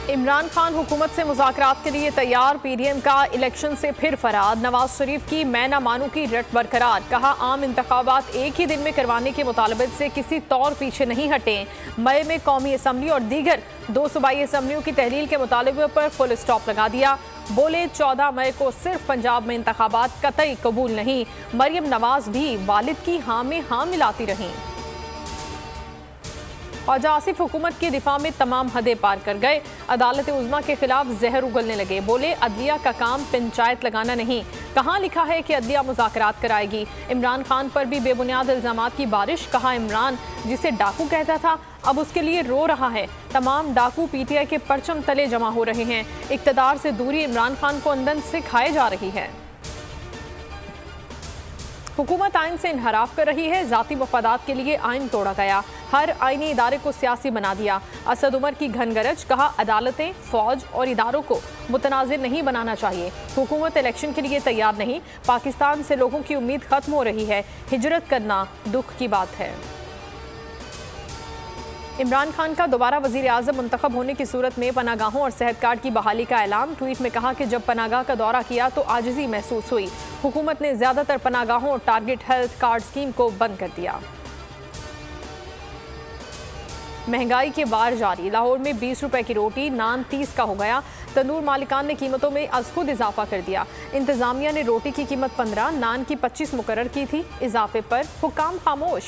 इमरान खान हुकूमत से मुज़ाकरात के लिए तैयार। पीडीएम का इलेक्शन से फिर फरार। नवाज शरीफ की मैं ना मानू की रट बरकरार। कहा आम इंतखाबात एक ही दिन में करवाने के मुतालबे से किसी तौर पीछे नहीं हटे। मई में कौमी असम्बली और दीगर 2 सूबाई असम्बलियों की तहलील के मुतालबे पर फुल स्टॉप लगा दिया। बोले 14 मई को सिर्फ पंजाब में इंतखाबात कतई कबूल नहीं। मरियम नवाज भी वालिद की हाँ में हाँ मिलाती रहीं। ख्वाजा आसिफ हुकूमत के दिफा में तमाम हदें पार कर गए। अदालत उज़्मा के खिलाफ जहर उगलने लगे। बोले अदलिया का काम पंचायत लगाना नहीं। कहाँ लिखा है कि अदलिया मुज़ाकरात कराएगी। इमरान खान पर भी बेबुनियाद इल्ज़ामात की बारिश। कहा इमरान जिसे डाकू कहता था अब उसके लिए रो रहा है। तमाम डाकू पीटीआई के परचम तले जमा हो रहे हैं। इक़्तिदार से दूरी इमरान खान को अंदर से खाए जा रही है। हुकूमत आइन से इनहराफ कर रही है। ज़ाती मफादात के लिए आइन तोड़ा गया। हर आइनी इदारे को सियासी बना दिया। असद उमर की घनगरज। कहा अदालतें, फौज और इदारों को मुतनाज़िर नहीं बनाना चाहिए। हुकूमत इलेक्शन के लिए तैयार नहीं। पाकिस्तान से लोगों की उम्मीद खत्म हो रही है। हिजरत करना दुख की बात है। इमरान खान का दोबारा वज़ीर आज़म मुंतखब होने की सूरत में पनागाहों और सेहत कार्ड की बहाली का ऐलान। ट्वीट में कहा कि जब पनागाह का दौरा किया तो आजिज़ी महसूस हुई। हुकूमत ने ज़्यादातर पनागाहों और टारगेट हेल्थ कार्ड स्कीम को बंद कर दिया। महंगाई के बार जारी। लाहौर में 20 रुपए की रोटी, नान 30 का हो गया। तंदूर मालिकान ने कीमतों में अज खुद इजाफा कर दिया। इंतजामिया ने रोटी की कीमत 15, नान की 25 मुकर्रर की थी। इजाफे पर हुकाम खामोश।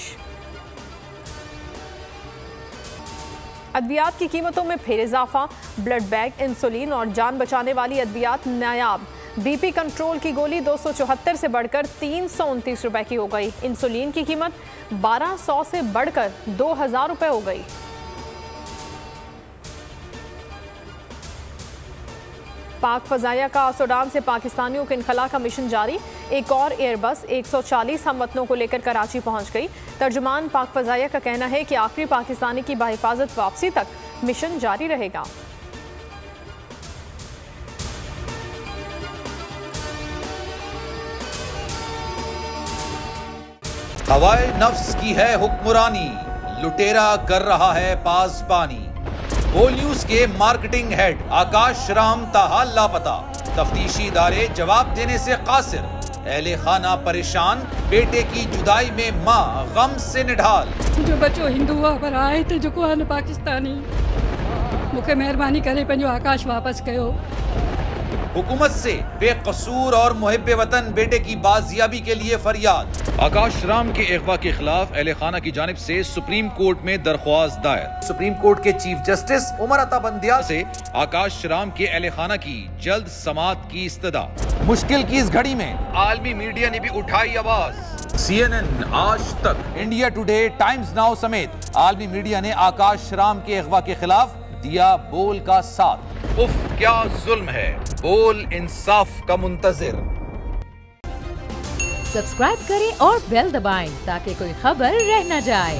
अद्वियात की कीमतों में फिर इजाफा। ब्लड बैग, इंसुलिन और जान बचाने वाली अद्वियात नायाब। बीपी कंट्रोल की गोली 274 से बढ़कर 329 रुपए की हो गई। इंसुलिन की कीमत 1200 से बढ़कर 2000 रुपए हो गई। पाक फजाइया का सूडान से पाकिस्तानियों के इनखला का मिशन जारी। एक और एयरबस 140 हमवतनों को लेकर कराची पहुंच गई। तर्जुमान पाक फजाइया का कहना है कि आखिरी पाकिस्तानी की बाहिफाजत वापसी तक मिशन जारी रहेगा। हवाए नफ्स की है हुक्मरानी, लुटेरा कर रहा है पासबानी। बोल न्यूज के मार्केटिंग हेड आकाश राम ताहा लापता। तफ्तीशी इदारे जवाब देने से कासिर। अहले खाना परेशान। बेटे की जुदाई में माँ गम से निढाल। जो बच्चो हिंदू हुआ पर आए थे जो को पाकिस्तानी। मुझे मेहरबानी करे पंजो आकाश वापस कयो। हुकूमत से बेकसूर और मुहिब्बे वतन बेटे की बाजियाबी के लिए फरियाद। आकाश राम के अगवा के खिलाफ अहले खाना की जानिब से सुप्रीम कोर्ट में दरख्वास्त दायर। सुप्रीम कोर्ट के चीफ जस्टिस उमर अता बंदियाल से आकाश राम के अहले खाना की जल्द समाअत की इस्तदा। मुश्किल की इस घड़ी में आलमी मीडिया ने भी उठाई आवाज। CNN, आज तक, इंडिया टुडे, टाइम्स नाउ समेत आलमी मीडिया ने आकाश राम के अगवा के खिलाफ दिया बोल का साथ। उफ क्या जुल्म है। बोल इंसाफ का मुंतजिर। सब्सक्राइब करें और बेल दबाएं ताकि कोई खबर रह न जाए।